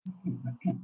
Okay.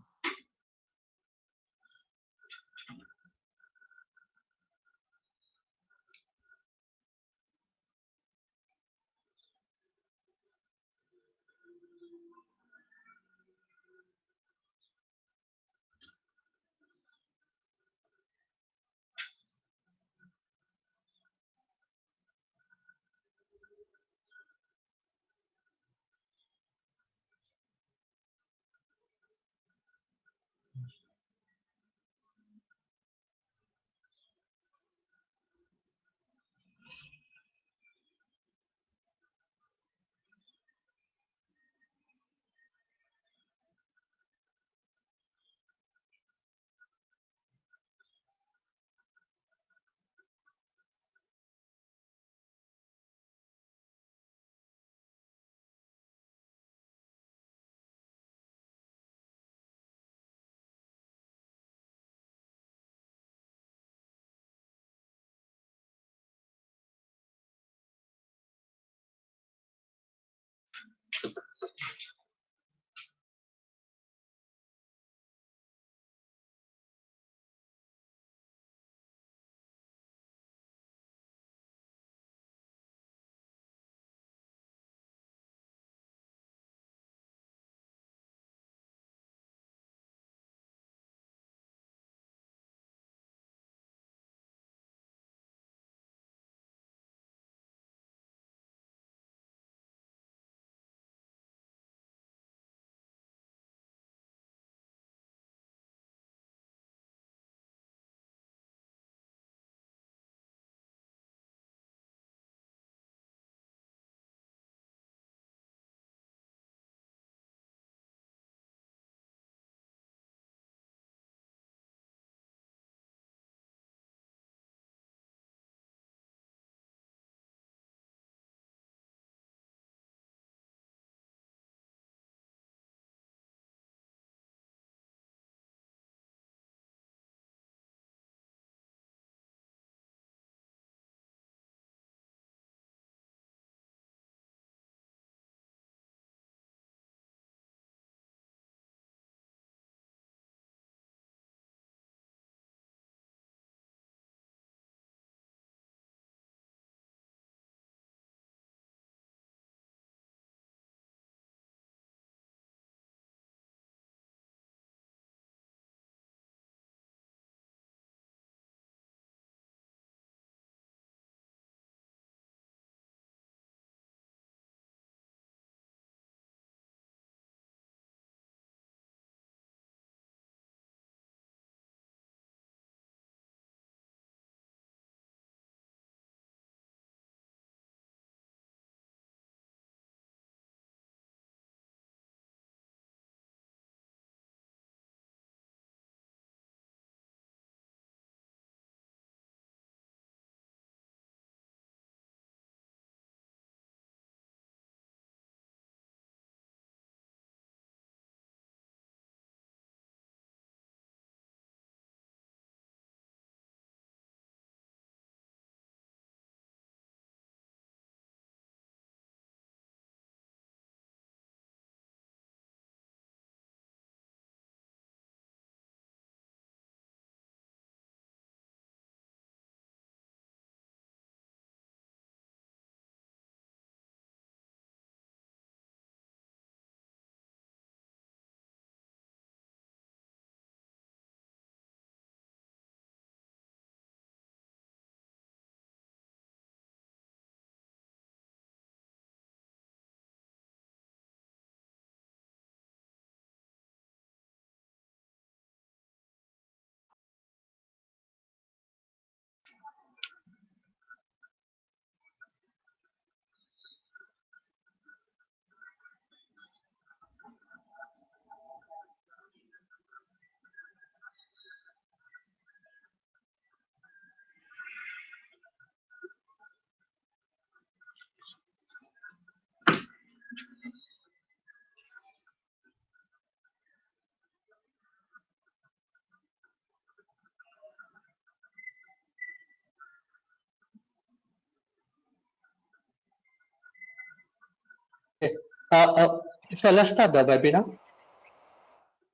So let's start the webinar.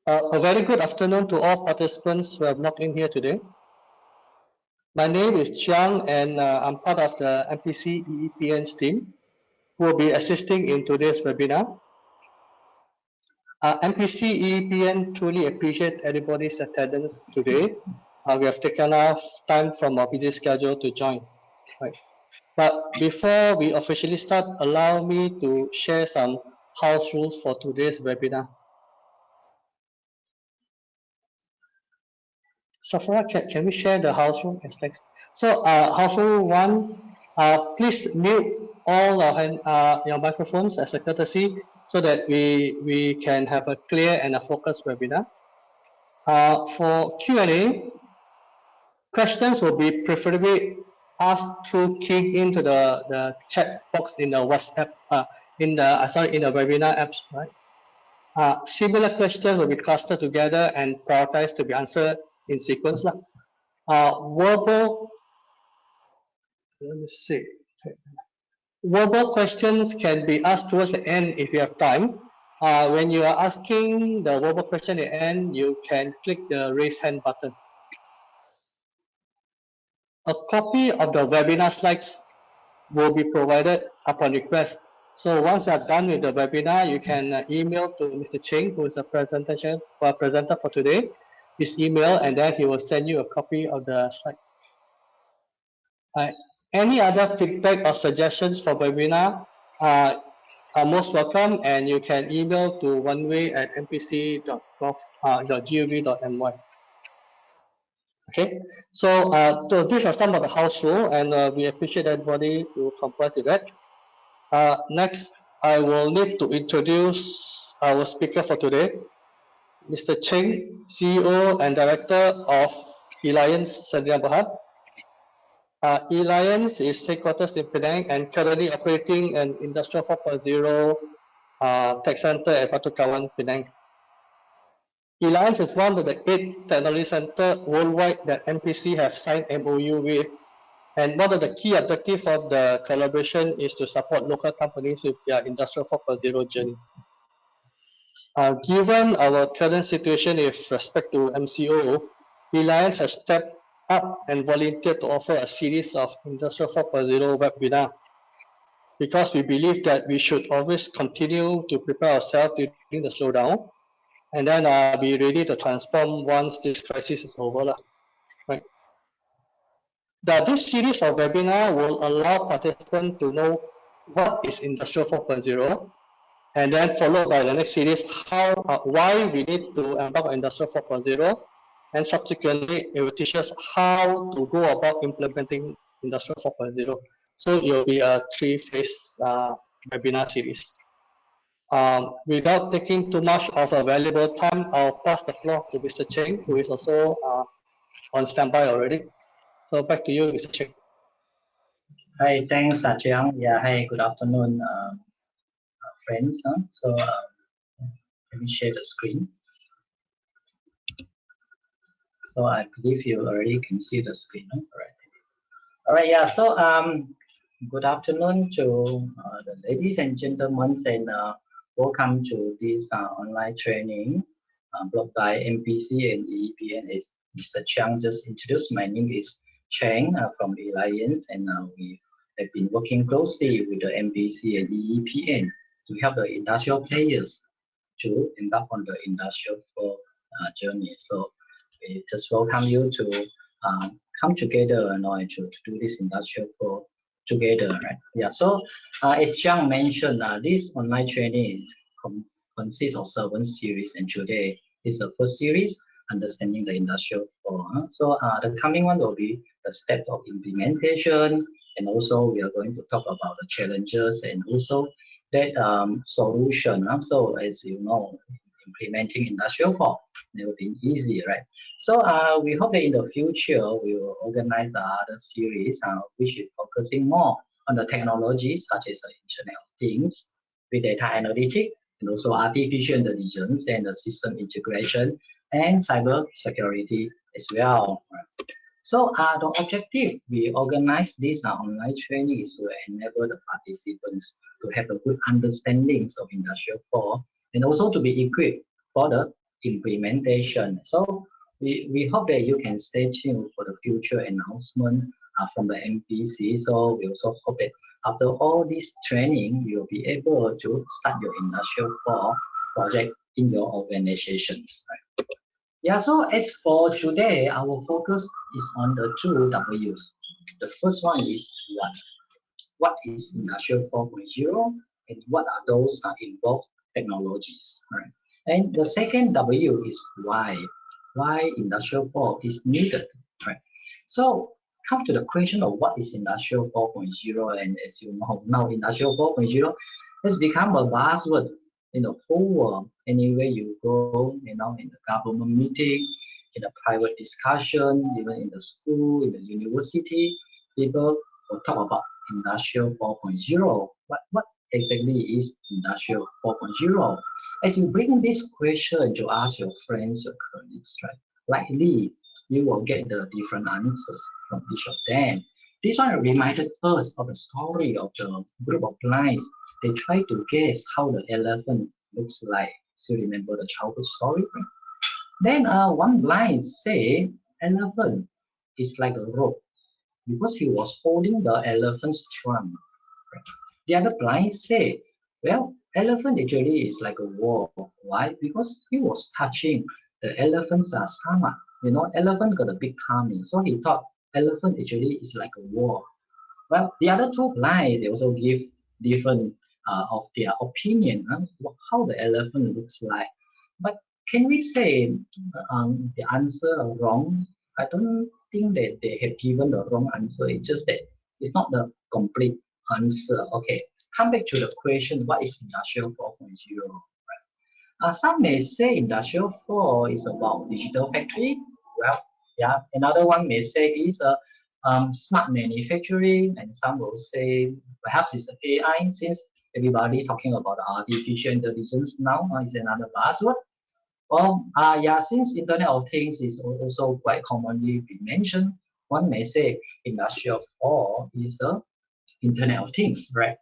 A very good afternoon to all participants who have logged in here today. My name is Chiang, and I'm part of the MPC EEPN team who will be assisting in today's webinar. MPC EEPN truly appreciate everybody's attendance today. We have taken off time from our busy schedule to join. Right. But before we officially start, allow me to share some house rules for today's webinar. Safra, can we share the house rule? Yes, thanks. So, house rule 1, please mute all your microphones as a courtesy so that we can have a clear and a focused webinar. For Q&A, questions will be preferably asked through keying into the chat box in the WhatsApp, in the webinar apps, right? Similar questions will be clustered together and prioritized to be answered in sequence. Verbal, let me see. Verbal questions can be asked towards the end if you have time. When you are asking the verbal question at the end, you can click the raise hand button. A copy of the webinar slides will be provided upon request. So once you are done with the webinar, you can email to Mr. Cheng, who is a presenter for today, his email, and then he will send you a copy of the slides. Any other feedback or suggestions for webinar are most welcome, and you can email to oneway@mpc.gov.my. Okay, so these are some of the house rules, and we appreciate everybody to comply to that. Next, I will need to introduce our speaker for today, Mr. Cheng, CEO and Director of Alliance Sedia Berhad. Alliance is headquarters in Penang and currently operating an Industrial 4.0 tech center at Batu Kawan, Penang. Alliance is one of the 8 technology centers worldwide that MPC have signed MOU with, and one of the key objectives of the collaboration is to support local companies with their Industrial 4.0 journey. Given our current situation with respect to MCO, Alliance has stepped up and volunteered to offer a series of Industrial 4.0 webinar, because we believe that we should always continue to prepare ourselves during the slowdown, and then be ready to transform once this crisis is over. Right. This series of webinar will allow participants to know what is Industrial 4.0, and then followed by the next series, why we need to embark on Industrial 4.0, and subsequently it will teach us how to go about implementing Industrial 4.0. So it will be a 3-phase webinar series. Without taking too much of a valuable time, I'll pass the floor to Mr. Cheng, who is also on standby already. So back to you, Mr. Cheng. Hi, thanks, Chiang. Yeah, hi, good afternoon, friends. So let me share the screen. So I believe you already can see the screen. All right, yeah. So good afternoon to the ladies and gentlemen, and welcome to this online training brought by MPC and EEPN. As Mr. Chiang just introduced, my name is Cheng from the Alliance, and we have been working closely with the MPC and EEPN to help the industrial players to embark on the Industrial 4 journey. So we just welcome you to come together and to do this Industrial 4 together, right? Yeah. So as Chiang mentioned, this online training consists of 7 series, and today is the first series, Understanding the Industrial 4. So the coming one will be the steps of implementation, and also we are going to talk about the challenges and also that solution. So as you know, implementing Industrial 4 never been easy, right? So we hope that in the future we will organize other series which is focusing more on the technologies such as the Internet of Things, big data analytics, and also artificial intelligence and the system integration and cyber security as well. So the objective we organize this online training is to enable the participants to have a good understanding of Industrial 4 and also to be equipped for the implementation. So we hope that you can stay tuned for the future announcement from the MPC. So we also hope that after all this training, you'll be able to start your Industrial 4 project in your organizations. Right? Yeah, so as for today, our focus is on the two W's. The first one is what? What is Industrial 4.0 and what are those involved technologies? Right? And the second W is why. Why Industrial 4 is needed. Right? So come to the question of what is Industrial 4.0, and as you know now Industrial 4.0 has become a buzzword in the whole world. Anywhere you go, in the government meeting, in the private discussion, even in the school, in the university, people will talk about Industrial 4.0. What exactly is Industrial 4.0? As you bring this question to ask your friends or colleagues, right, likely you will get the different answers from each of them. This one reminded us of the story of the group of blind. They try to guess how the elephant looks like. Still remember the childhood story? Right? Then one blind say elephant is like a rope because he was holding the elephant's trunk. The other blind said, well, elephant actually is like a wall. Why? Because he was touching the elephant's stomach. Elephant got a big tummy, so he thought elephant actually is like a wall. Well, the other two blind, they also give different of their opinion how the elephant looks like. But can we say the answer are wrong? I don't think that they have given the wrong answer. It's just that it's not the complete answer. Okay, come back to the question, what is Industrial 4.0? Some may say Industrial 4 is about digital factory. Well, yeah, another one may say is a smart manufacturing, and some will say perhaps it's the AI, since everybody's talking about artificial intelligence now, is another buzzword. Well, yeah, since Internet of Things is also quite commonly been mentioned, one may say Industrial 4 is a Internet of Things, right?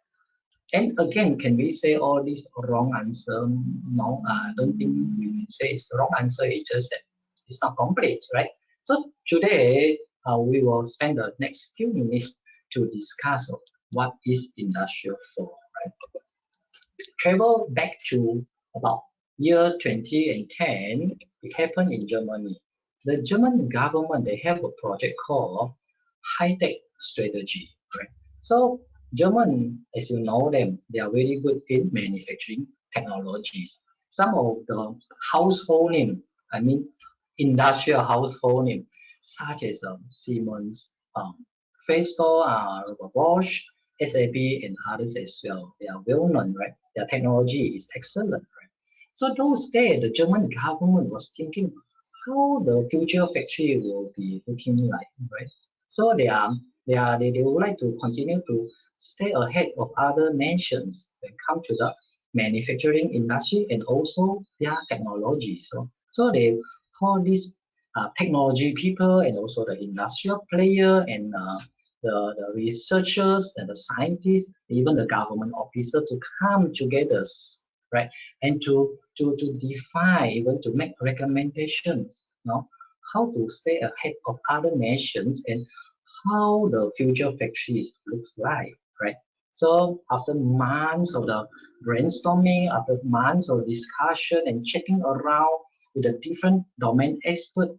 And again, can we say all these wrong answer? No, I don't think we can say it's the wrong answer. It's just that it's not complete, right? So today, we will spend the next few minutes to discuss what is Industrial 4, right? Travel back to about year 2010, it happened in Germany. The German government, they have a project called high-tech strategy, right? So German, as you know them, they are very good in manufacturing technologies. Some of the household name, I mean industrial household name, such as Siemens, Festo, Bosch, SAP, and others as well. They are well known, right? Their technology is excellent, right? So those days, the German government was thinking how the future factory will be looking like, right? So they would like to continue to stay ahead of other nations when it comes to the manufacturing industry and also their technology. So they call these technology people and also the industrial player and the researchers and the scientists, even the government officers to come together, right? And to define, even to make recommendations, how to stay ahead of other nations and how the future factories looks like, right? So after months of the brainstorming, after months of discussion and checking around with the different domain experts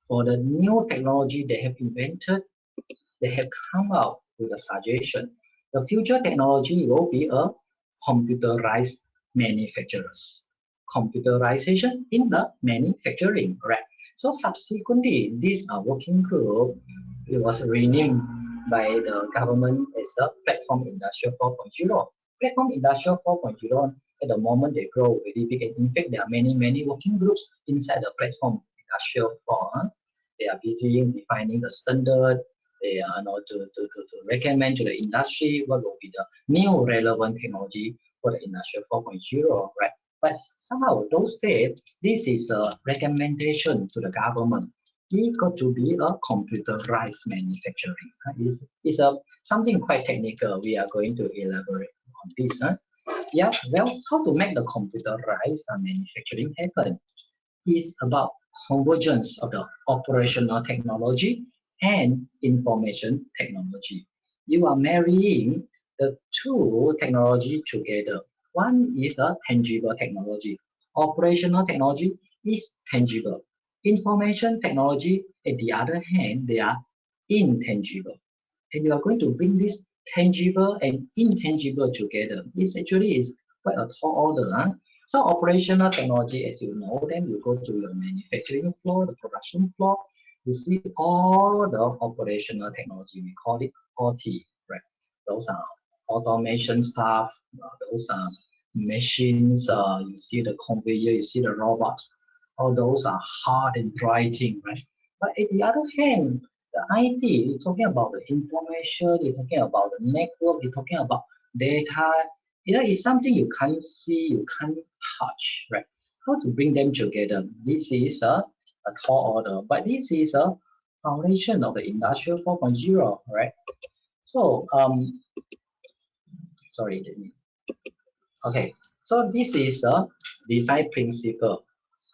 for the new technology they have invented, they have come out with a suggestion. The future technology will be a computerized manufacturers. Computerization in the manufacturing, right? So subsequently, this working group, it was renamed by the government as a Platform Industrial 4.0. Platform Industrial 4.0, at the moment they grow very big, and in fact there are many working groups inside the Platform Industrial 4. They are busy defining the standard. They are to recommend to the industry what will be the new relevant technology for the Industrial 4.0, right? But somehow those days, this is a recommendation to the government. It got to be a computerized manufacturing. It's something quite technical. We are going to elaborate on this. Yeah, well, how to make the computerized manufacturing happen? is about convergence of the operational technology and information technology. You are marrying the two technology together. One is the tangible technology. Operational technology is tangible. Information technology, at the other hand, they are intangible. And you are going to bring this tangible and intangible together. This actually is quite a tall order. Huh? So operational technology, as you know them, you go to your manufacturing floor, the production floor, you see all the operational technology. We call it OT, right? Those are automation stuff, those are machines, you see the conveyor, you see the robots. All those are hard and dry things, right? But at the other hand, the IT is talking about the information, it's talking about the network, it's talking about data. It's something you can't see, you can't touch, right? How to bring them together? This is a tall order, but this is a foundation of the Industrial 4.0, right? So, sorry, okay. So this is a design principle.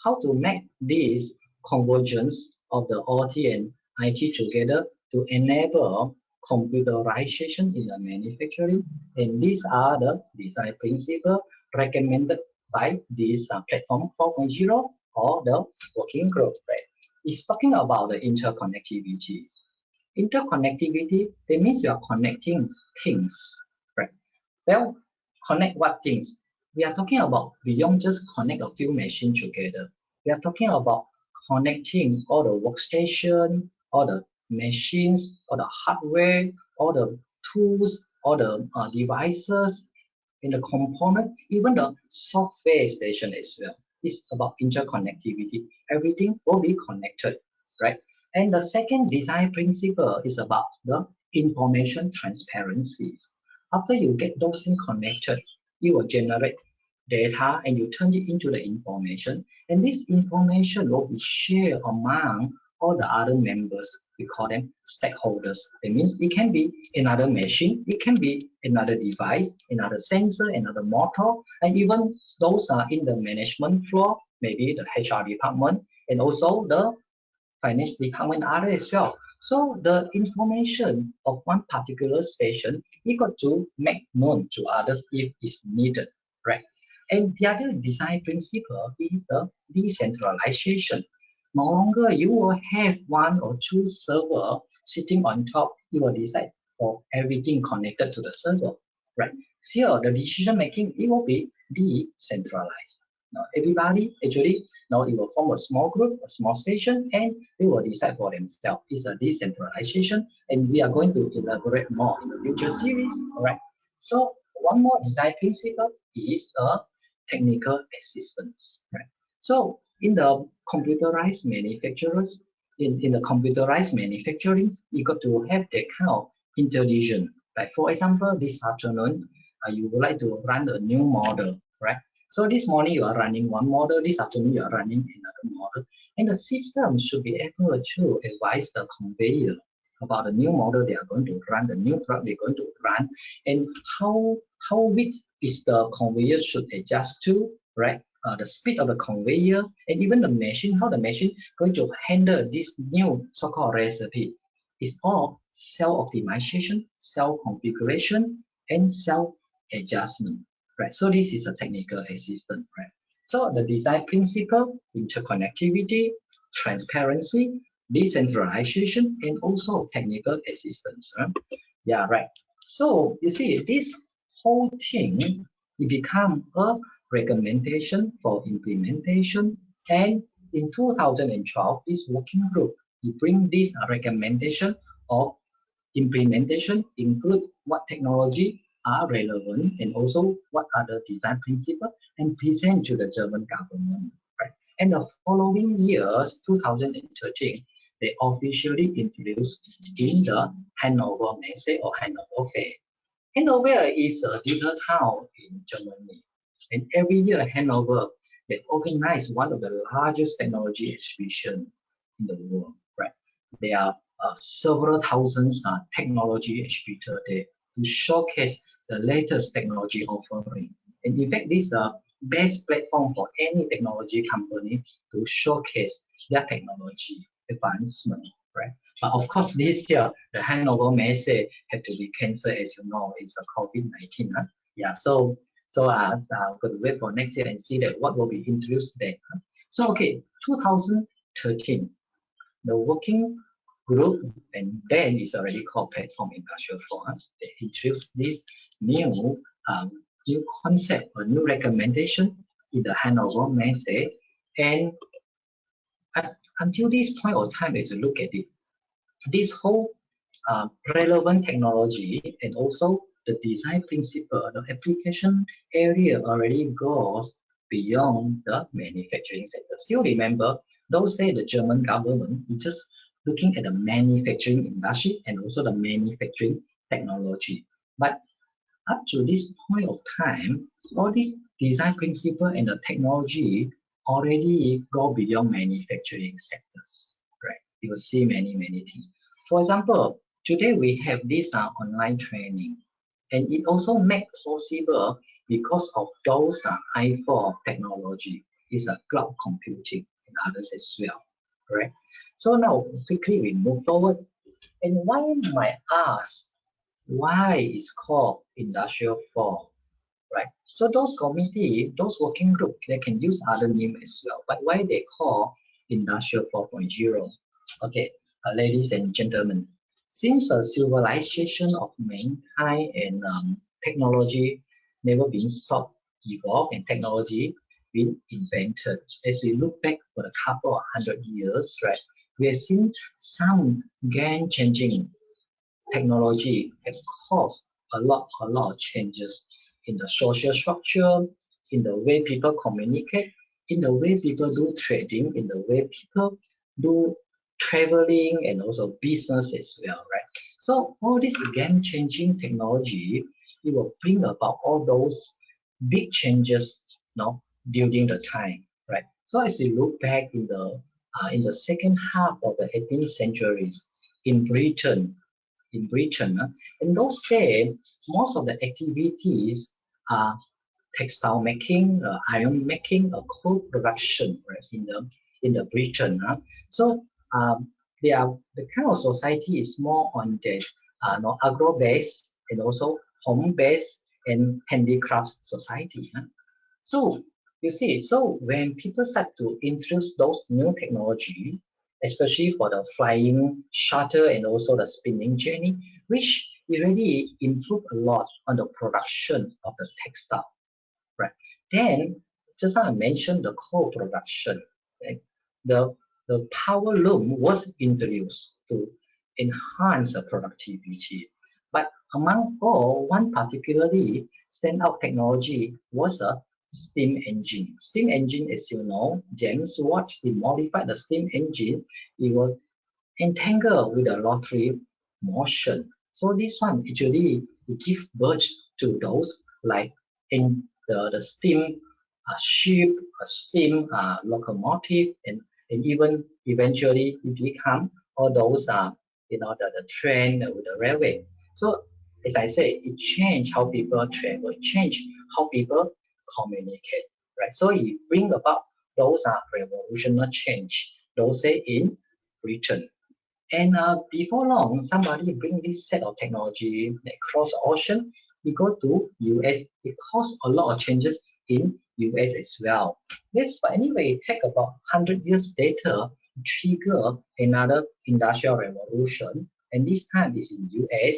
How to make this convergence of the OT and IT together to enable computerization in the manufacturing. And these are the design principles recommended by this platform 4.0 or the working group. Right? It's talking about the interconnectivity. Interconnectivity, that means you are connecting things. Right? Well, connect what things? We are talking about beyond just connect a few machines together. We are talking about connecting all the workstation, all the machines, all the hardware, all the tools, all the devices, in the component, even the software station as well. It's about interconnectivity. Everything will be connected, right? And the second design principle is about the information transparencies. After you get those things connected, you will generate data and you turn it into the information. And this information will be shared among all the other members. We call them stakeholders. That means it can be another machine, it can be another device, another sensor, another motor, and even those are in the management floor, maybe the HR department, and also the finance department are as well. So the information of one particular station equal to make known to others if it's needed, right? And the other design principle is the decentralization. No longer you will have one or two server sitting on top. You will decide for everything connected to the server, right? Here, the decision making it will be decentralized. Now, everybody actually now it will form a small group, a small station, and they will decide for themselves. It's a decentralization, and we are going to elaborate more in the future series. All right. So one more design principle is a technical assistance. Right. So in the computerized manufacturers, in the computerized manufacturing, you got to have that kind of intelligence. Like for example, this afternoon, you would like to run a new model, right? So this morning you are running one model, this afternoon you are running another model, and the system should be able to advise the conveyor about the new model they are going to run, the new product they're going to run, and how width is the conveyor should adjust to, right? The speed of the conveyor, and even the machine, how the machine going to handle this new so-called recipe. It's all self-optimization, self-configuration, and self-adjustment. Right, so this is a technical assistant, right? So the design principle, interconnectivity, transparency, decentralization, and also technical assistance. Right? Yeah, right. So you see, this whole thing it become a recommendation for implementation. And in 2012, this working group we bring this recommendation of implementation include what technology are relevant and also what are the design principles and present to the German government. Right? And the following years, 2013, they officially introduced in the Hanover Messe or Hanover Fair. Hanover is a little town in Germany. And every year at Hanover, they organize one of the largest technology exhibition in the world. Right? There are several thousands technology exhibitors there to showcase the latest technology offering. And in fact, this best platform for any technology company to showcase their technology advancement, right? But of course, this year the handover may say had to be cancelled, as you know, it's a COVID-19. Huh? Yeah, so I'm going to wait for next year and see that what will be introduced then. Huh? So okay, 2013, the working group, and then it's already called Platform Industrial 4. Huh? They introduced this new um, new concept or new recommendation in the handover message, and until this point of time, as you look at it, this whole relevant technology and also the design principle, the application area already goes beyond the manufacturing sector. Still remember, those days the German government is just looking at the manufacturing industry and also the manufacturing technology. But up to this point of time, all these design principle and the technology already go beyond manufacturing sectors, right? You will see many things. For example, today we have this online training, and it also made possible because of those i4 technology. Is a cloud computing and others as well, right? So now quickly we move forward, and one might ask, why is called Industrial 4, right? So those committee, those working group, they can use other name as well. But why they call Industrial 4.0? Okay, ladies and gentlemen, since the civilization of mankind and technology never been stopped, evolved, and technology been invented. As we look back for a couple of 100 years, right, we have seen some game-changing technology have caused a lot of changes in the social structure, in the way people communicate, in the way people do trading, in the way people do traveling and also business as well, right? So all this game-changing technology, it will bring about all those big changes, during the time, right? So as you look back in the second half of the 18th centuries in Britain, in those days, most of the activities are textile making, iron making, coal production, right, in the Britain. So they are the kind of society is more on the agro-based and also home-based and handicraft society. So you see, so when people start to introduce those new technology, especially for the flying shuttle and also the spinning jenny, which really improve a lot on the production of the textile, right? Then, just as I mentioned, the co-production, right? The the power loom was introduced to enhance the productivity. But among all, one particularly standout technology was a steam engine. Steam engine, as you know, James Watt, he modified the steam engine. It was entangled with the rotary motion. So this one actually give birth to those like in the steam ship, steam locomotive, and even eventually it become all those the train with the railway. So as I say, it changed how people travel, it changed how people communicate, right? So it bring about those revolutionary change, those say in Britain. And before long, somebody bring this set of technology across the ocean. We go to US. It caused a lot of changes in US as well. This, but anyway, it take about 100 years later to trigger another industrial revolution. And this time is in US,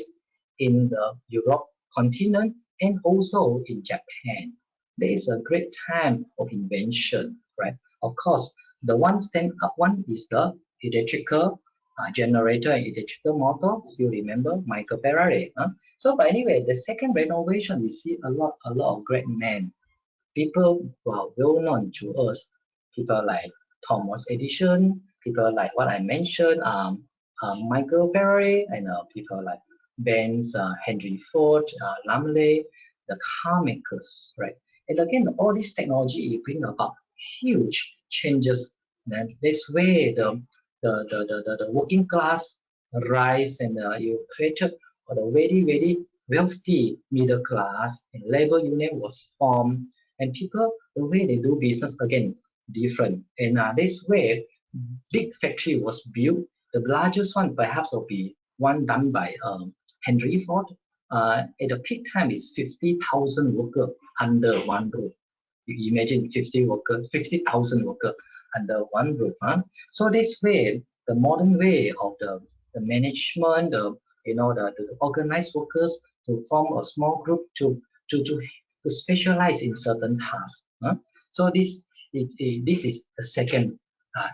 in the Europe continent, and also in Japan. There is a great time of invention, right? Of course, the one stand up one is the electrical generator and electrical motor. Still remember Michael Ferrari. So, but anyway, the second renovation, we see a lot of great men, people who are well known to us. People like Thomas Edison, people like what I mentioned, Michael Ferrari, and people like Benz, Henry Ford, Lumley, the car makers, right? And again, all this technology bring about huge changes. And this way, the working class rise, and you created a very wealthy middle class, and labor union was formed, And people, the way they do business again different. And this way, big factory was built. The largest one perhaps will be one done by Henry Ford. At the peak time is 50,000 workers under one roof. You imagine 50,000 workers under one roof. So this way, the modern way of the management, the organized workers to form a small group to, to, to specialize in certain tasks. So this is the second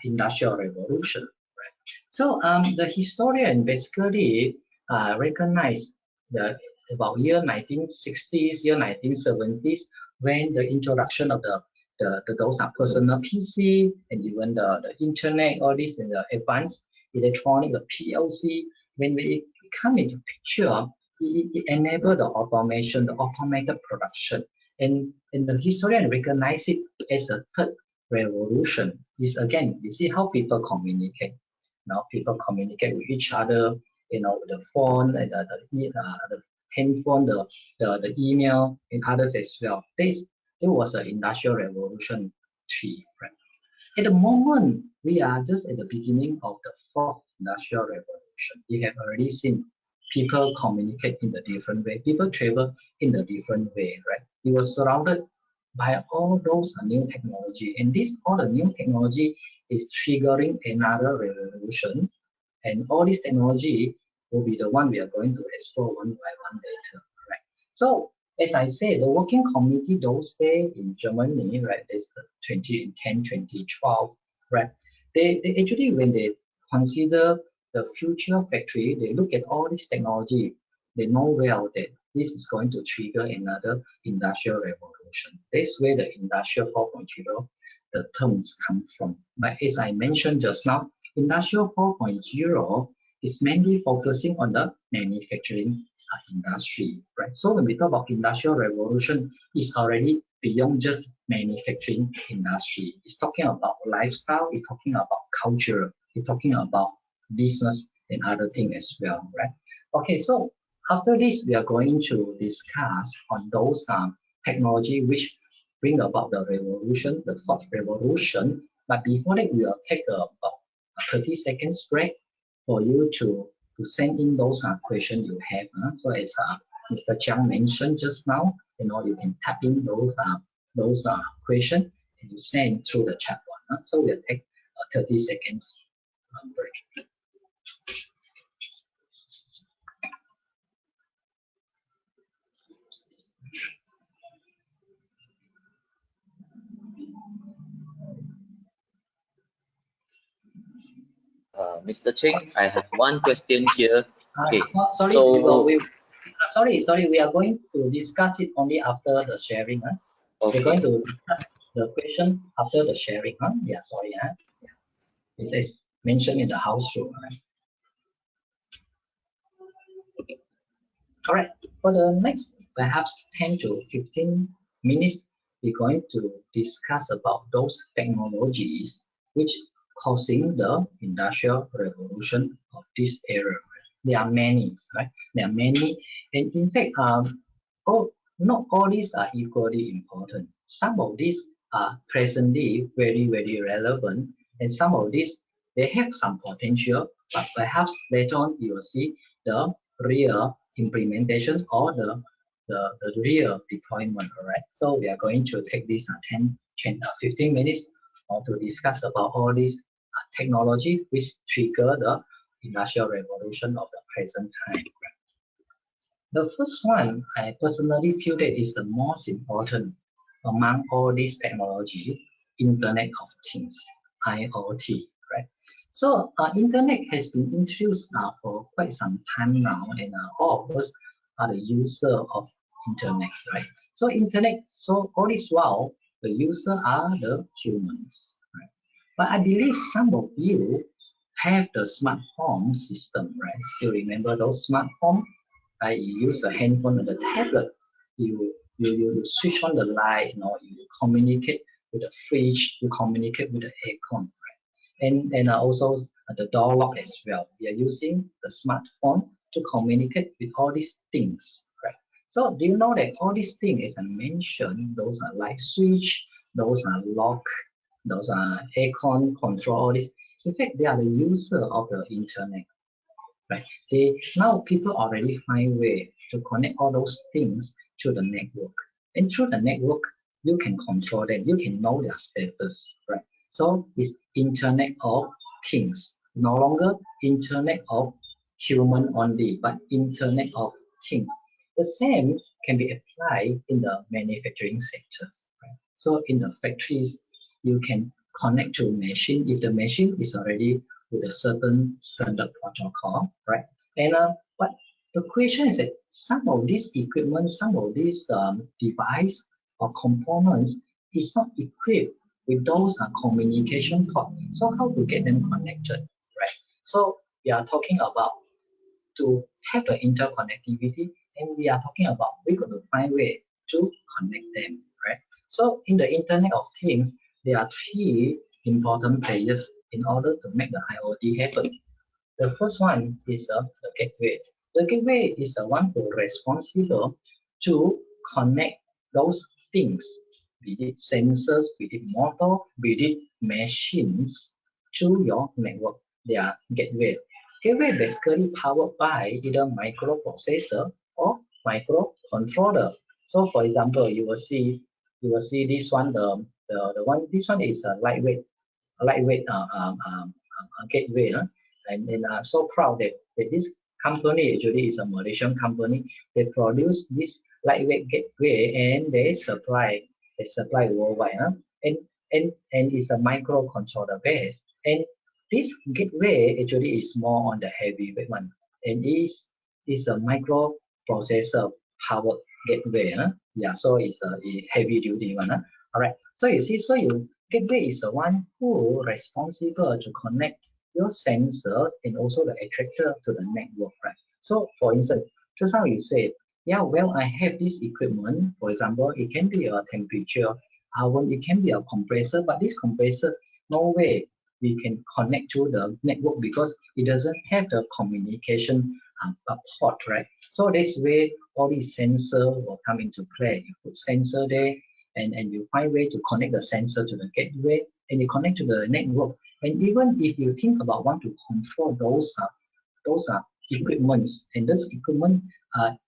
industrial revolution. Right? So the historian basically recognized the about year 1960s, year 1970s, when the introduction of those are personal PC and even the internet, all this and the advanced electronic, the PLC, when it come into picture, it enabled the automation, the automated production. And the historian recognize it as a third revolution. Is again, you see how people communicate. Now people communicate with each other, the phone and the handphone, the email, and others as well. It was an industrial revolution three. Right? At the moment, we are just at the beginning of the fourth industrial revolution. We have already seen people communicate in a different way. People travel in a different way, right? We were surrounded by all those new technology, and all the new technology is triggering another revolution, and all this technology will be the one we are going to explore one by one later, right? So as I said, the working community those days in Germany, right, this 2010, 2012, right, they actually, when they consider the future factory, they look at all this technology, they know well that this is going to trigger another industrial revolution. That's where the industrial 4.0, the terms come from. But as I mentioned just now, industrial 4.0 is mainly focusing on the manufacturing industry, right? So when we talk about industrial revolution, it's already beyond just manufacturing industry. It's talking about lifestyle, it's talking about culture, it's talking about business and other things as well, right? Okay, so after this, we are going to discuss on those technology which bring about the revolution, the fourth revolution. But before that, we will take about 30 seconds break for you to send in those questions you have. So as Mr. Chiang mentioned just now, you can tap in those questions and you send through the chat one. So we'll take 30 seconds break. Mr. Cheng, I have one question here. Okay, sorry, so sorry, we are going to discuss it only after the sharing. okay. We're going to discuss the question after the sharing. Yeah, sorry. Yeah. It is mentioned in the house rule. All right, for the next perhaps 10 to 15 minutes, we're going to discuss about those technologies which causing the industrial revolution of this era. There are many, right? There are many, and in fact, not all these are equally important. Some of these are presently very, very relevant, and some of these they have some potential, but perhaps later on you will see the real implementation or the real deployment. All right. So we are going to take this 15 minutes to discuss about all these technology which trigger the industrial revolution of the present time. The first one, I personally feel that is the most important among all these technology, Internet of Things, IoT, right? So Internet has been introduced for quite some time now, and all of us are the user of Internet, right? So Internet, so all this while, the user are the humans, right? But I believe some of you have the smart home system, right? Still remember those smart home? You use a handphone or the tablet. You switch on the light, you communicate with the fridge, you communicate with the aircon, right? And also the door lock as well. We are using the smartphone to communicate with all these things, right? So do you know that all these things, as I mentioned, those are like switch, those are lock, those are aircon control, all this. In fact, they are the user of the internet, right? Now people already find way to connect all those things to the network, and through the network you can control them, you can know their status, right? So it's Internet of Things, no longer Internet of human only, but Internet of Things. The same can be applied in the manufacturing sectors, right? So in the factories, you can connect to a machine if the machine is already with a certain standard protocol, right? And but the question is that some of these equipment, some of these device or components is not equipped with those communication port. So how to get them connected, right? So we are talking about to have the interconnectivity, and we are talking about we're going to find way to connect them, right? So in the Internet of Things, there are three important players in order to make the IoT happen. The first one is the gateway. The gateway is the one who is responsible to connect those things, be it sensors, be it motor, be it machines, to your network. They are gateway. Gateway basically powered by either microprocessor or microcontroller. So for example, you will see this one, the one, this one is a lightweight gateway. And I'm so proud that this company actually is a Malaysian company. They produce this lightweight gateway and they supply worldwide. And and it's a microcontroller based. And this gateway actually is more on the heavyweight one, and is a microprocessor powered gateway. Yeah, so it's a heavy duty one. All right. So you see, gateway is the one who responsible to connect your sensor and also the attractor to the network, right? So for instance, just now you said, yeah, well, I have this equipment. For example, it can be a temperature oven, it can be a compressor, but this compressor, no way we can connect to the network because it doesn't have the communication port, right? So this way, all these sensor will come into play. You put sensor there, and you find way to connect the sensor to the gateway, and you connect to the network. And even if you think about want to control those equipments, and this equipment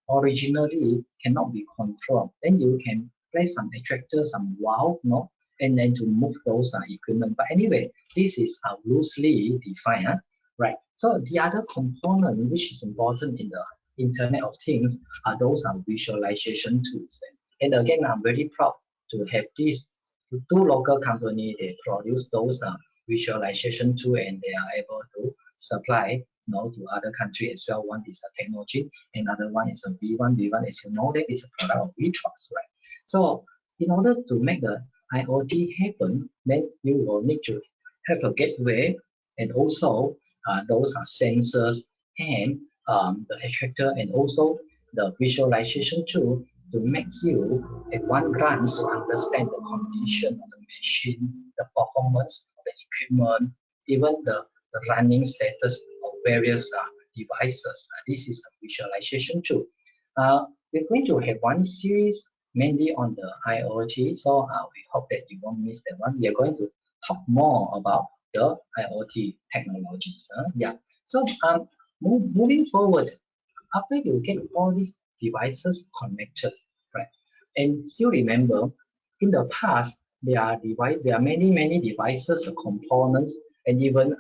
originally cannot be controlled, then you can place some attractor, some valve, no, and then to move those equipment. But anyway, this is loosely defined, right? So the other component which is important in the Internet of Things are those visualization tools. And again, I'm very proud to have these two local companies. They produce those visualization tool, and they are able to supply to other countries as well. One is a technology, another one is a V1. V1, as you know, that is a product of VTRUX, right? So in order to make the IoT happen, then you will need to have a gateway, and also those are sensors, and the attractor, and also the visualization tool to make you at one glance to understand the condition of the machine, the performance of the equipment, even the running status of various devices. This is a visualization tool. We're going to have one series mainly on the IoT, so we hope that you won't miss that one. We are going to talk more about the IoT technologies. Yeah. So moving forward, after you get all these devices connected, right? And still remember, in the past, there are many devices, components, and even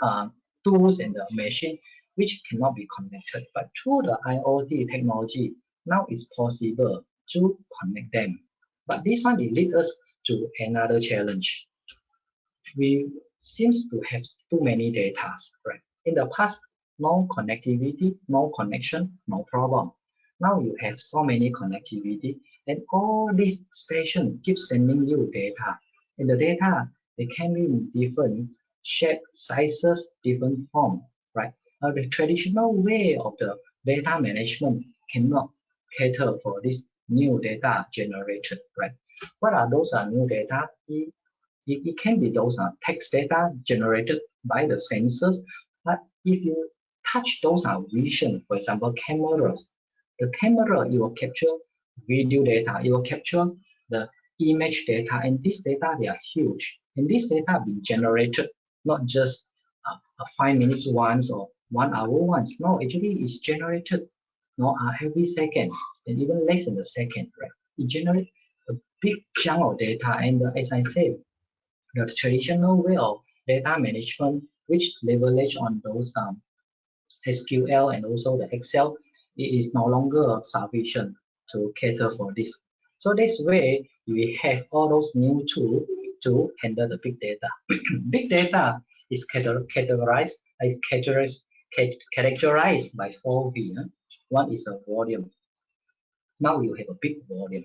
tools and the machine which cannot be connected. But through the IoT technology, now it's possible to connect them. But this one it leads us to another challenge. We seems to have too many data, right? In the past, no connectivity, no connection, no problem. Now you have so many connectivity, and all these stations keep sending you data. And the data, they can be in different shape, sizes, different form, right? The traditional way of the data management cannot cater for this new data generated, right? What are those new data? It can be those text data generated by the sensors, but if you touch those vision, for example, cameras, the camera, it will capture video data, it will capture the image data, and this data, they are huge. And this data being generated not just a 5 minutes once or 1 hour once. No, actually it's generated every second and even less than a second, right? It generates a big chunk of data, and as I said, the traditional way of data management, which leverage on those SQL and also the Excel, it is no longer sufficient to cater for this. So this way, we have all those new tools to handle the big data. Big data is characterized by 4V. One is a volume. Now you have a big volume,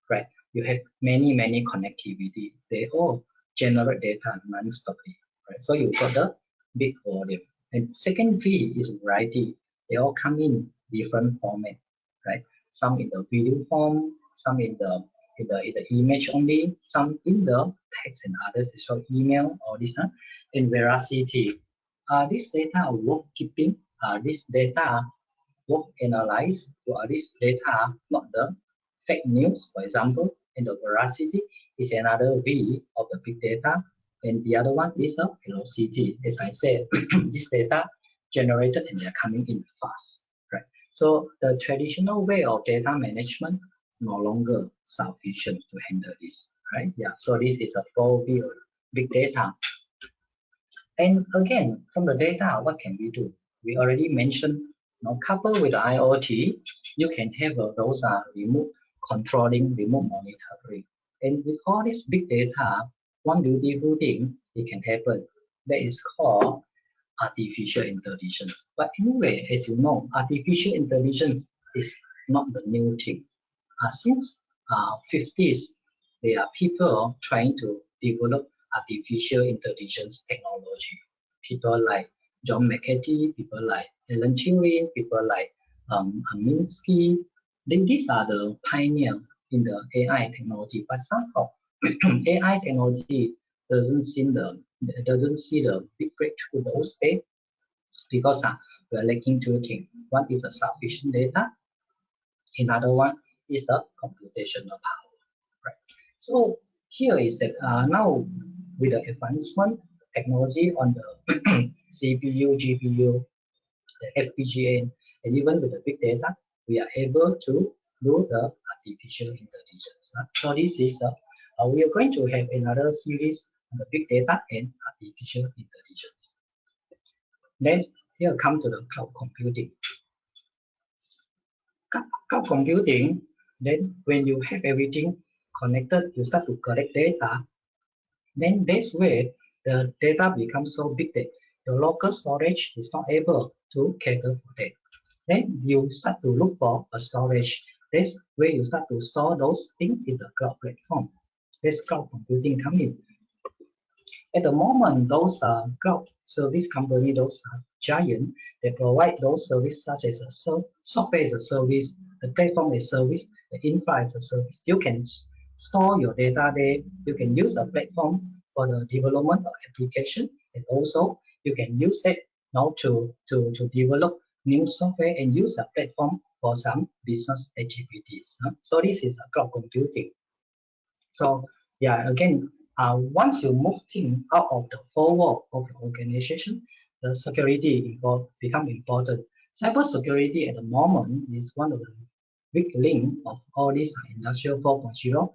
right? You have many connectivity. They all generate data non-stoply, right? So you got the big volume. And second V is variety. They all come in different format, right? Some in the video form, some in the image only, some in the text and others, so email or this. In veracity, this data work keeping. This data work analyze this data, not the fake news, for example, and the veracity is another V of the big data, and the other one is a velocity. As I said, this data generated and they're coming in fast, right? So the traditional way of data management no longer sufficient to handle this, right? Yeah. So this is a 4V of big data. And again, from the data, what can we do? We already mentioned, coupled with IoT, you can have those remote controlling, remote monitoring. And with all this big data, one beautiful thing it can happen that is called artificial intelligence. But anyway, as you know, artificial intelligence is not the new thing. Since 50s, there are people trying to develop artificial intelligence technology. People like John McCarthy, people like Alan Turing, people like Minsky. These are the pioneers in the AI technology. But somehow AI technology doesn't see the big breakthrough those days because we are lacking two things. One is a sufficient data. Another one is the computational power. Right. So here is that now with the advancement technology on the CPU, GPU, the FPGA, and even with the big data, we are able to do the artificial intelligence. So this is we are going to have another series on the big data and artificial intelligence. Then here come to the cloud computing. Cloud computing, then when you have everything connected, you start to collect data. Then this way, the data becomes so big that your local storage is not able to cater for that. Then you start to look for a storage. That's where you start to store those things in the cloud platform. This cloud computing come in. At the moment, those cloud service company, those giant, they provide those services such as a software as a service, the platform as a service, the infra as a service. You can store your data there. You can use a platform for the development of application, and also you can use it now to develop new software and use a platform for some business activities. So this is a cloud computing. So yeah, again, once you move things out of the four walls of the organization, the security become important. Cybersecurity at the moment is one of the big link of all these industrial 4.0.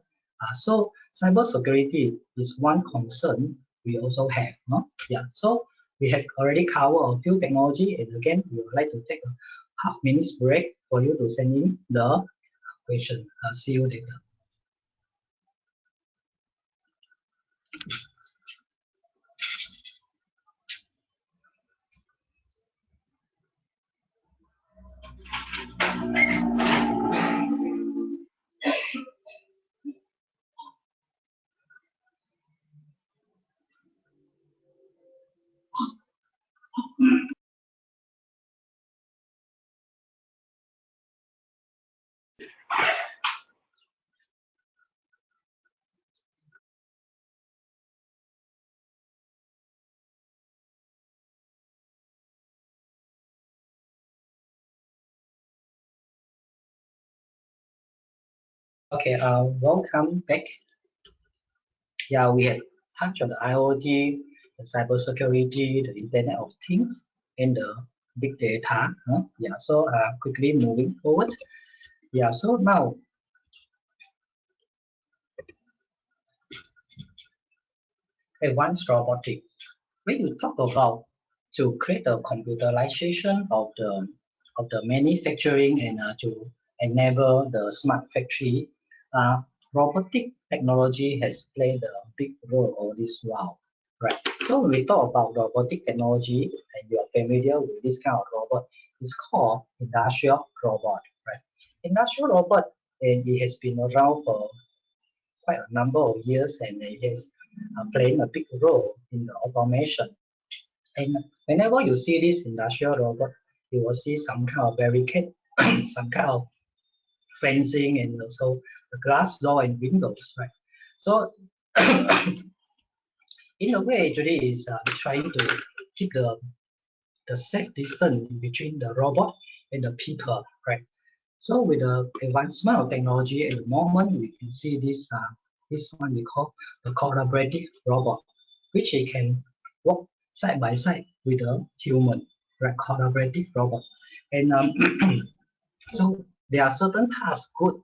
So cybersecurity is one concern we also have. No? Yeah. So we have already covered a few technology, and again, we would like to take a half-minute break for you to send in the question. See you later. Okay, welcome back. Yeah, we have touched on the IoT, the cybersecurity, the Internet of Things, and the big data. Yeah, so quickly moving forward. Yeah, so now advanced robotic. When you talk about to create the computerization of the manufacturing and to enable the smart factory, uh, robotic technology has played a big role all this while, right? So when we talk about robotic technology, and you are familiar with this kind of robot, it's called industrial robot, right? Industrial robot, and it has been around for quite a number of years, and it is playing a big role in the automation. And whenever you see this industrial robot, you will see some kind of barricade, some kind of fencing, and also the glass door and windows, right? So in a way, actually, is trying to keep the safe distance between the robot and the people, right? So with the advancement of technology at the moment, we can see this one we call the collaborative robot, which it can work side by side with a human, right? Collaborative robot, and so there are certain tasks good,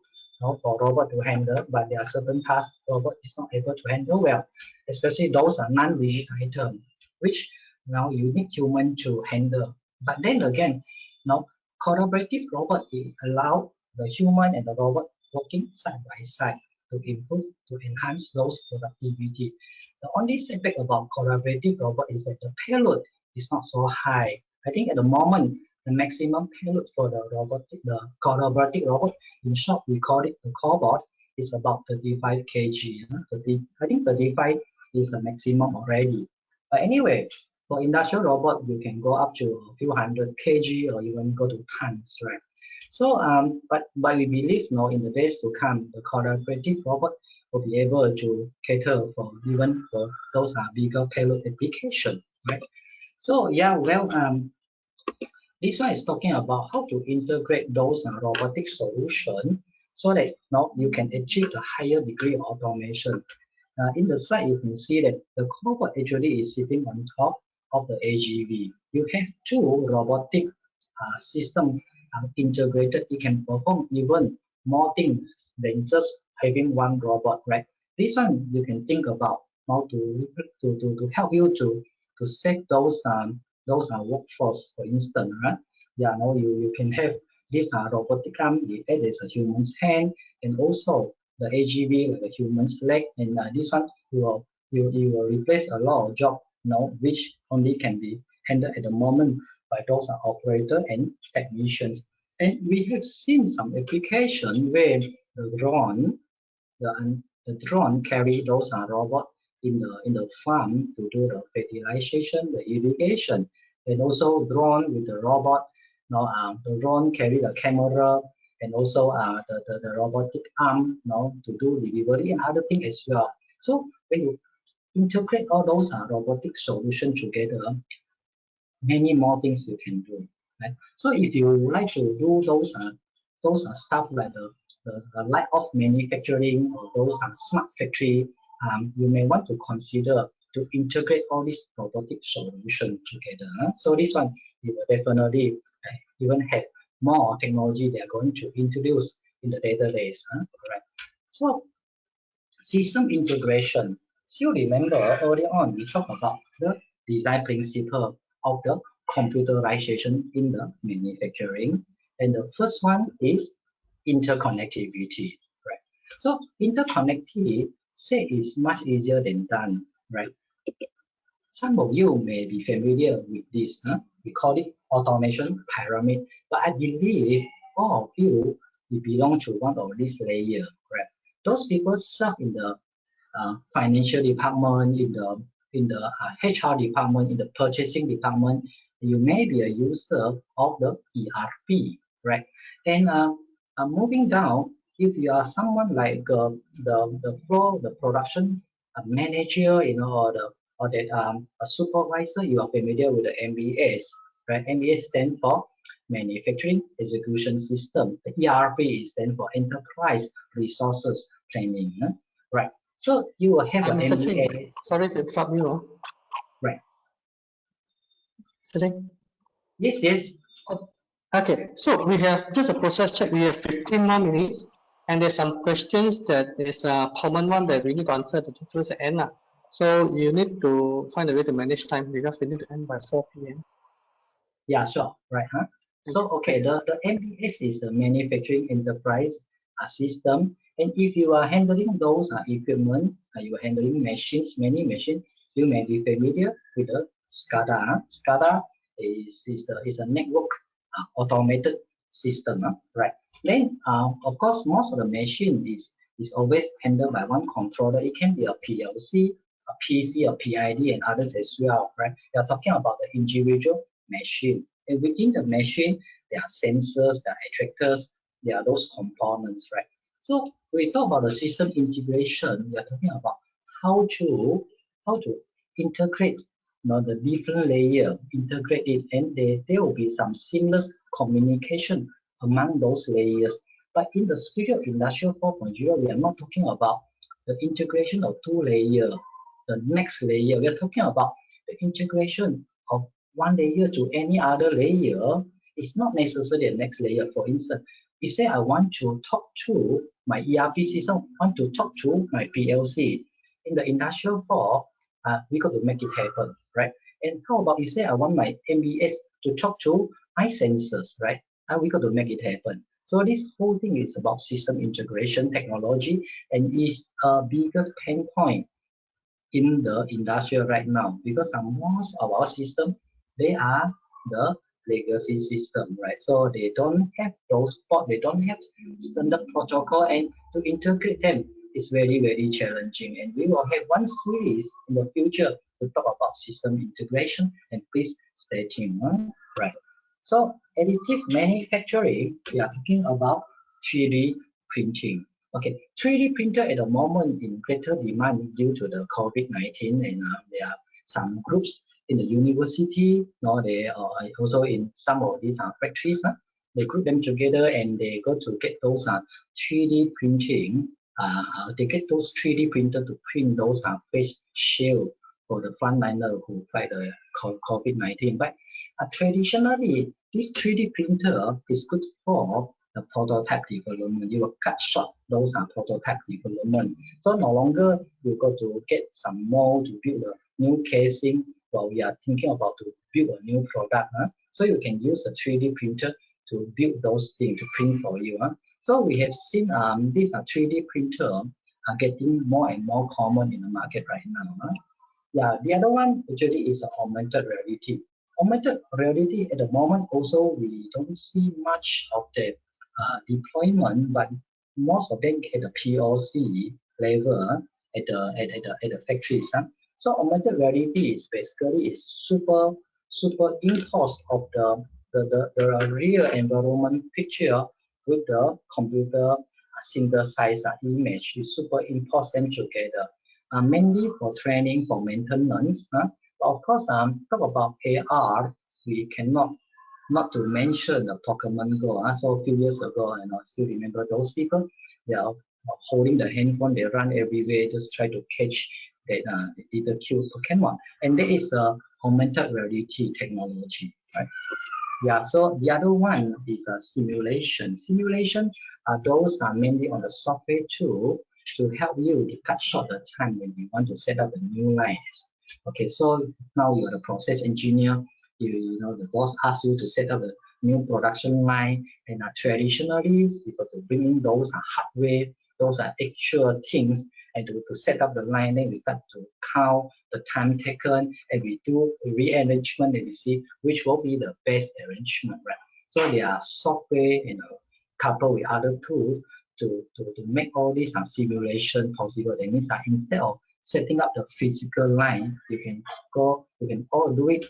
for robot to handle, but there are certain tasks robot is not able to handle well, especially those are non-rigid items, which now you need human to handle. But then again, now collaborative robot it allow the human and the robot working side by side to improve, to enhance those productivity. The only setback about collaborative robot is that the payload is not so high. I think at the moment the maximum payload for the collaborative robot, in short we call it the cobot, is about 35 kg. 30, I think 35 is the maximum already. But anyway, for industrial robot, you can go up to a few hundred kg or even go to tons, right? So, but we believe, in the days to come, the collaborative robot will be able to cater for even for those bigger payload application, right? So yeah, well, this one is talking about how to integrate those robotic solutions so that you can achieve a higher degree of automation. In the slide, you can see that the cobot actually is sitting on top of the AGV. You have two robotic systems integrated. It can perform even more things than just having one robot, right? This one you can think about how to help you to save those workforce, for instance, right? Yeah, now you can have this robotic arm, it acts as a human's hand, and also the AGV with the human's leg, and this one you will replace a lot of job, which only can be handled at the moment by those operator and technicians. And we have seen some application where the drone, the drone carry those robots in the farm to do the fertilization, the irrigation, and also drone with the robot. Now the drone carry the camera and also the robotic arm, to do delivery and other things as well. So when you integrate all those robotic solutions together, many more things you can do. Right? So if you like to do those stuff like the light of manufacturing or those smart factory, you may want to consider to integrate all these robotic solutions together. So this one you will definitely even have more technology they are going to introduce in the data days. Right? So system integration. Still remember earlier on we talked about the design principle of the computerization in the manufacturing. And the first one is interconnectivity. Right? So interconnectivity say is much easier than done, right? Some of you may be familiar with this. We call it automation pyramid. But I believe all of you belong to one of these layers. Right? Those people serve in the financial department, in the HR department, in the purchasing department. You may be a user of the ERP, right? And moving down, if you are someone like the floor, the production manager, or that a supervisor, you are familiar with the MBS, right? MBS stands for Manufacturing Execution System. The ERP stands for Enterprise Resources Planning. Right. So you will have an Mr. MBA. Ching, sorry to interrupt you. Right. Mr. Ching? Yes, yes. Okay, so we have just a process check. We have 15 more minutes, and there's some questions that is a common one that we need to answer towards the end. So you need to find a way to manage time because we need to end by 4 p.m. Yeah, sure. Right. Huh? So, okay, the MBS is the Manufacturing Enterprise System. And if you are handling those equipment, you are handling machines, many machines, you may be familiar with the SCADA. SCADA is a network automated system, right? Then, of course, most of the machine is always handled by one controller. It can be a PLC, a PC, a PID, and others as well, right? We are talking about the individual machine. And within the machine, there are sensors, there are actuators, there are those components, right? So when we talk about the system integration, we are talking about how to integrate the different layer, integrate it, and there will be some seamless communication among those layers. But in the spirit of Industrial 4.0, we are not talking about the integration of two layers, the next layer. We are talking about the integration of one layer to any other layer. It's not necessarily the next layer. For instance, if say I want to talk to my ERP system, want to talk to my PLC, in the Industrial 4, we got to make it happen, right? And how about you say I want my MBS to talk to my sensors, right? And we got to make it happen. So this whole thing is about system integration technology and is a biggest pain point in the industrial right now because most of our system they are the legacy system, right? So they don't have those spot, they don't have standard protocol, and to integrate them is very challenging. And we will have one series in the future to talk about system integration. And please stay tuned, right? So additive manufacturing, we are talking about 3D printing. Okay, 3D printer at the moment in greater demand due to the COVID-19, and there are some groups in the university, they are also in some of these factories. They group them together and they go to get those 3D printing. They get those 3D printer to print those face shield for the frontliner who fight the COVID-19. But traditionally, this 3D printer is good for the prototype development. You will cut short those prototype development. So no longer you got to get some mold to build a new casing while we are thinking about to build a new product. So you can use a 3D printer to build those things to print for you. So we have seen these 3D printer are getting more and more common in the market right now. Yeah, the other one actually is augmented reality. Augmented reality at the moment also we don't see much of the deployment, but most of them at the POC level at the factories. So augmented reality is basically is superimposed of the real environment picture with the computer synthesized image. You superimpose them together, mainly for training, for maintenance. But of course, talk about AR, we cannot not to mention the Pokemon Go. So a few years ago, and I still remember those people. They are holding the handphone. They run everywhere, just try to catch that little cute Pokemon. And that is the augmented reality technology, right? Yeah. So the other one is a simulation. Simulation those are mainly on the software tool to help you to cut short the time when you want to set up a new lines. Okay. So now you are the process engineer. You know the boss asks you to set up a new production line, and traditionally you got to bring in those hardware, those are actual things, and to set up the line. Then we start to count the time taken, and we do rearrangement, and we see which will be the best arrangement, right? So there are software, coupled with other tools to make all these simulation possible. That means that instead of setting up the physical line, you can all do it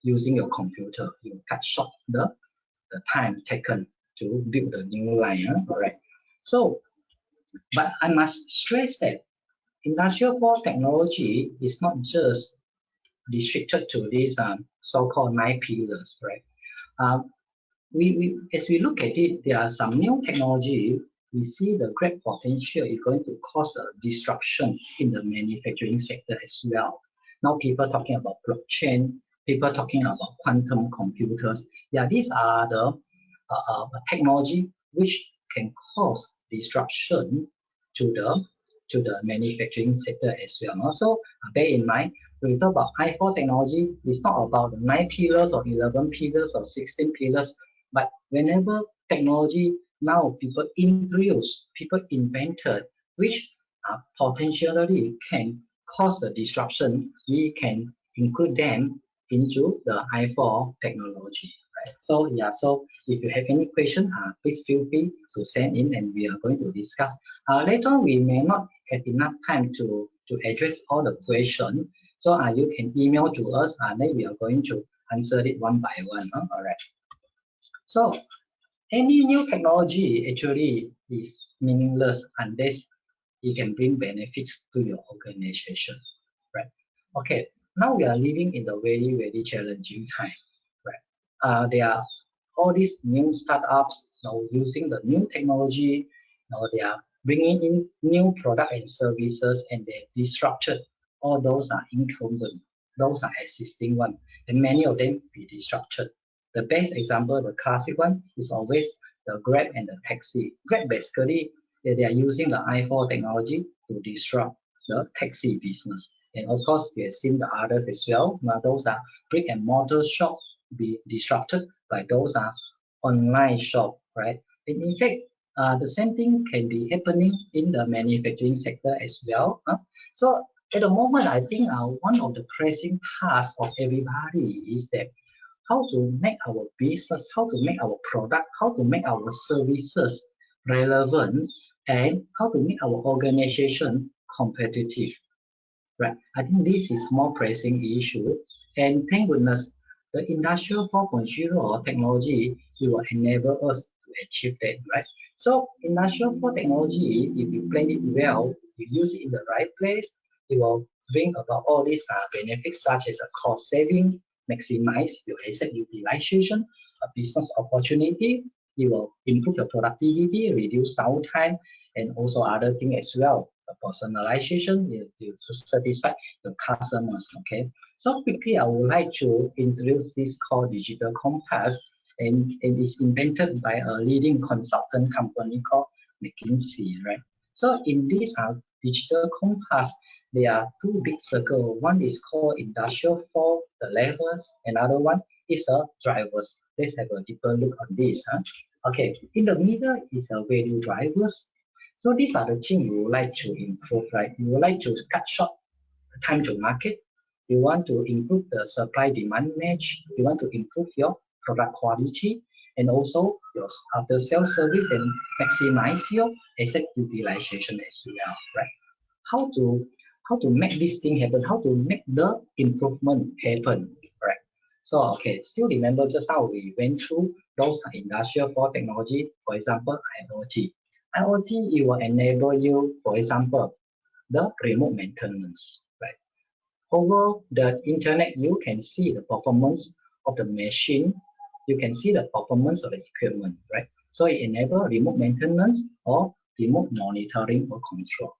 using your computer. You cut short the time taken to build a new line. All right. So, but I must stress that Industrial 4 technology is not just restricted to these so-called 9 pillars, right? as we look at it, there are some new technology. We see the great potential is going to cause a disruption in the manufacturing sector as well. Now people talking about blockchain, people talking about quantum computers. Yeah, these are the technology which can cause disruption to the manufacturing sector as well. Also, bear in mind, when we talk about i4 technology, it's not about the 9 pillars or 11 pillars or 16 pillars, but whenever technology now people introduce, people invented, which potentially can cause a disruption, we can include them into the i4 technology. Right? So yeah, so if you have any question, please feel free to send in and we are going to discuss. Later on, we may not have enough time to address all the questions. So you can email to us and then we are going to answer it one by one. All right. So any new technology actually is meaningless unless it can bring benefits to your organization. Right. Okay. Now we are living in a very, very challenging time. Right. There are all these new startups now using the new technology. Now they are bringing in new product and services, and they disrupted all those are incumbent, those are existing ones, and many of them be disrupted. The best example, the classic one, is always the Grab and the taxi. Grab basically they are using the i4 technology to disrupt the taxi business. And of course, we have seen the others as well. Now those are brick and mortar shop be disrupted by those are online shop, right? And in fact, the same thing can be happening in the manufacturing sector as well. So at the moment, I think one of the pressing tasks of everybody is that how to make our business, how to make our product, how to make our services relevant, and how to make our organization competitive. Right. I think this is more pressing issue. And thank goodness, the Industrial 4.0 technology will enable us to achieve that, right? So Industrial 4 technology, if you plan it well, you use it in the right place, it will bring about all these benefits such as a cost saving, maximize your asset utilization, a business opportunity, it will improve your productivity, reduce downtime, and also other things as well. The personalization to satisfy the customers. Okay. So quickly, I would like to introduce this called Digital Compass, and it is invented by a leading consultant company called McKinsey. Right. So in this Digital Compass, there are two big circles. One is called Industrial 4, the levels. Another one is a drivers. Let's have a deeper look on this. Okay, in the middle is a value drivers. So these are the things you would like to improve, right? You would like to cut short the time to market. You want to improve the supply demand match. You want to improve your product quality and also your after sales service and maximize your asset utilization as well, right? How to make this thing happen? How to make the improvement happen, right? So okay, still remember just how we went through those industrial 4 technology, for example, IoT. IoT, it will enable you, for example, the remote maintenance, right? Over the internet, you can see the performance of the machine. You can see the performance of the equipment, right? So it enables remote maintenance or remote monitoring or control.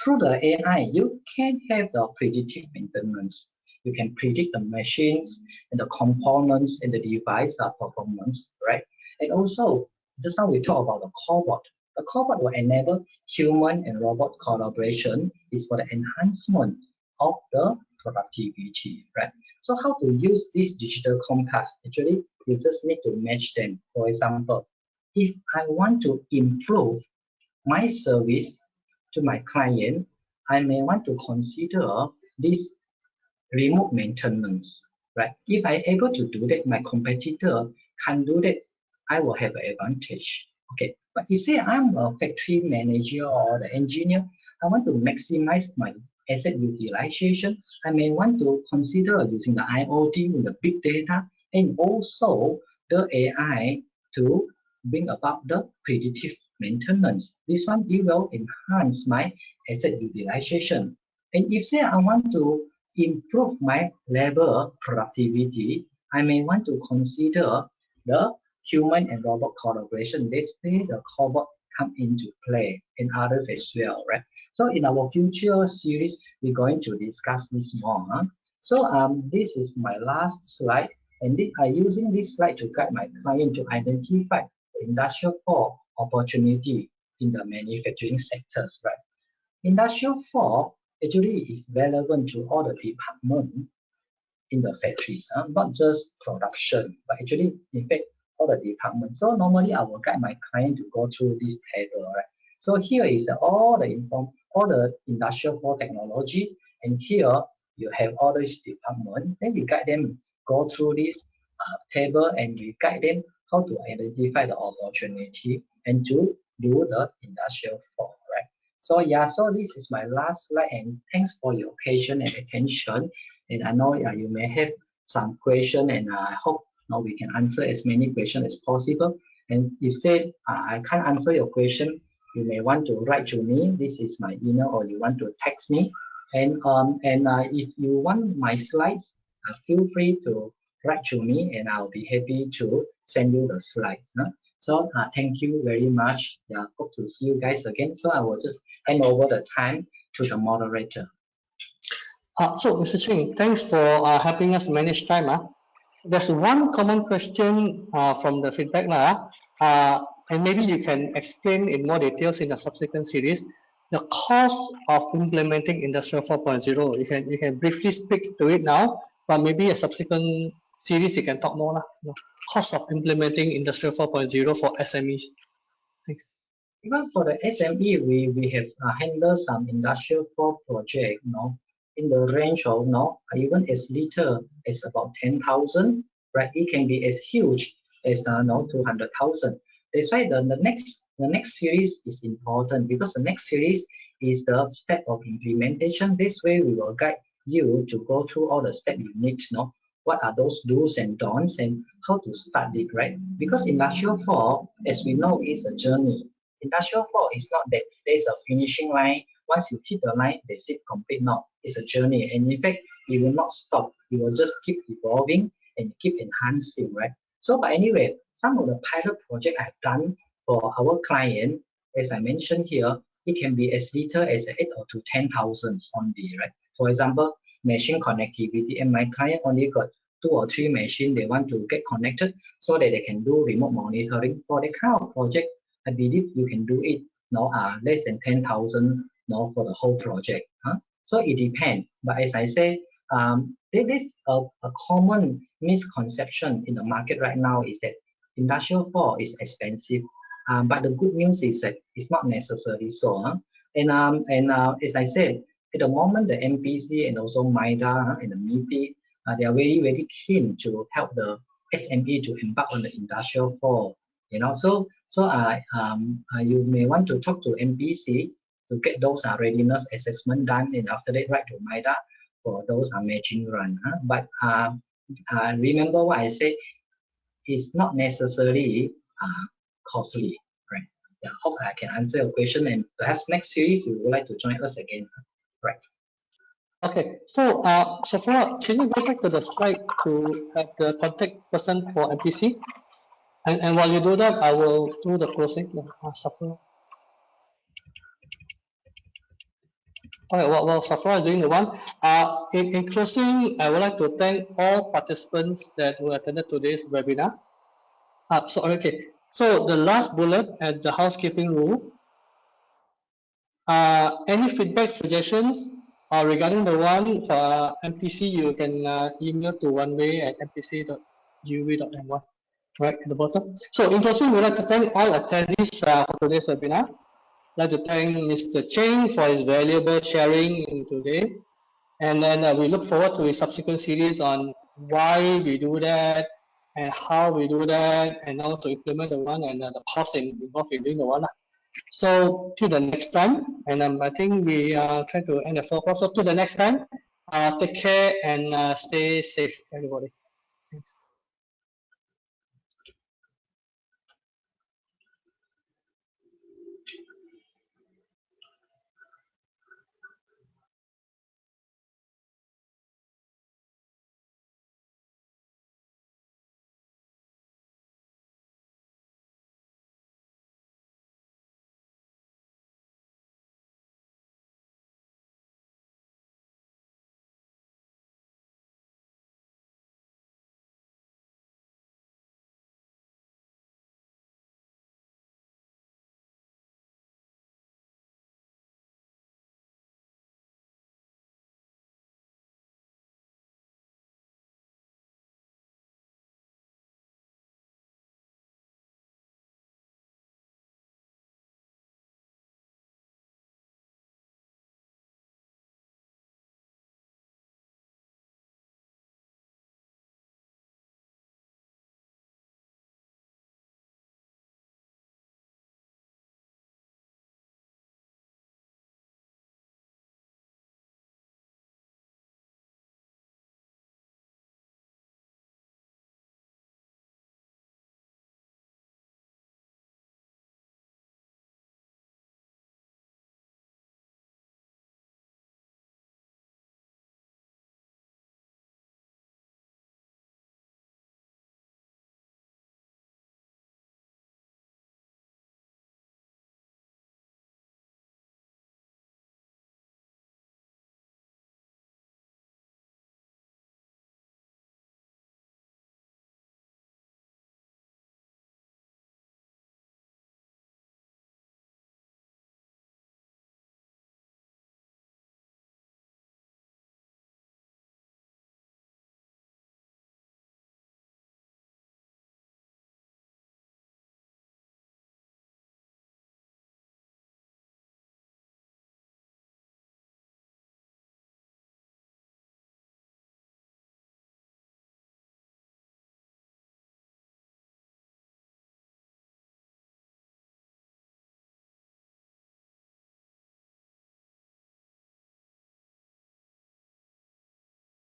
Through the AI, you can have the predictive maintenance. You can predict the machines and the components and the device performance, right? And also, just now we talked about the cobot. The cobot will enable human and robot collaboration is for the enhancement of the productivity, right? So how to use this digital compass? Actually, you just need to match them. For example, if I want to improve my service to my client, I may want to consider this remote maintenance, right? If I'm able to do that, my competitor can't do that, I will have an advantage. Okay, but if say I'm a factory manager or the engineer, I want to maximize my asset utilization. I may want to consider using the IoT with the big data and also the AI to bring about the predictive maintenance. This one it will enhance my asset utilization. And if say I want to improve my labor productivity, I may want to consider the human and robot collaboration. This way the cobot come into play and others as well, right? So in our future series, we're going to discuss this more. So this is my last slide, and using this slide to guide my client to identify the Industrial 4 opportunity in the manufacturing sectors, right? Industrial 4 actually is relevant to all the departments in the factories, not just production, but actually, in fact, all the departments. So normally, I will guide my client to go through this table, right? So here is all the industrial 4 technologies, and here you have all these departments. Then we guide them go through this table, and we guide them how to identify the opportunity and to do the industrial 4, right? So yeah, so this is my last slide, and thanks for your patience and attention. And I know you may have some question, and I hope we can answer as many questions as possible. And if say I can't answer your question, you may want to write to me. This is my email, or you want to text me. And if you want my slides, feel free to write to me, and I'll be happy to send you the slides. So thank you very much. Yeah, hope to see you guys again. So I will just hand over the time to the moderator. So, Mr. Ching, thanks for helping us manage time. There's one common question from the feedback, and maybe you can explain in more details in the subsequent series. The cost of implementing Industrial 4.0. You can briefly speak to it now, but maybe a subsequent series you can talk more. Cost of implementing Industrial 4.0 for SMEs. Thanks. Even for the SME, we have handled some Industrial 4 project, in the range of even as little as about 10,000, right? It can be as huge as 200,000. That's why the next series is important, because the next series is the step of implementation. This way we will guide you to go through all the steps you need to know. What are those do's and don'ts, and how to start it, right? Because Industrial 4, as we know, is a journey. Industrial 4 is not that there's a finishing line. Once you hit the line, that's it, complete. No, it's a journey. And in fact, it will not stop. It will just keep evolving and keep enhancing, right? So, but anyway, some of the pilot project I've done for our client, as I mentioned here, it can be as little as 8 or to 10,000 only, right? For example, machine connectivity, and my client only got 2 or 3 machines they want to get connected so that they can do remote monitoring. For that kind of project, I believe you can do it less than 10,000 for the whole project. So it depends. But as I say, there is a common misconception in the market right now is that Industrial 4 is expensive. But the good news is that it's not necessarily so. And as I said, at the moment, the MPC and also MIDA and the MITI, they are very, very keen to help the SME to embark on the Industrial 4. So you may want to talk to MPC to get those readiness assessment done, and after that, write to MIDA for those matching run. But remember what I said, it's not necessarily costly, right? Yeah, hope I can answer your question, and perhaps next series you would like to join us again, right? Okay, so Safra, can you go back to the slide to have the contact person for MPC? And while you do that, I will do the closing. Safra. Okay, while Safra is doing the one, in closing, I would like to thank all participants that who attended today's webinar. So the last bullet at the housekeeping rule. Any feedback, suggestions regarding the one for MPC, you can email to oneway@mpc.gov.my, right at the bottom. So in closing, we'd like to thank all attendees for today's webinar. I'd like to thank Mr. Cheng for his valuable sharing today. And then we look forward to a subsequent series on why we do that and how we do that and how to implement the one and the cost involved in doing the one. So till the next time, and I think we are trying to end the 4 o'clock. So till the next time, take care and stay safe, everybody. Thanks.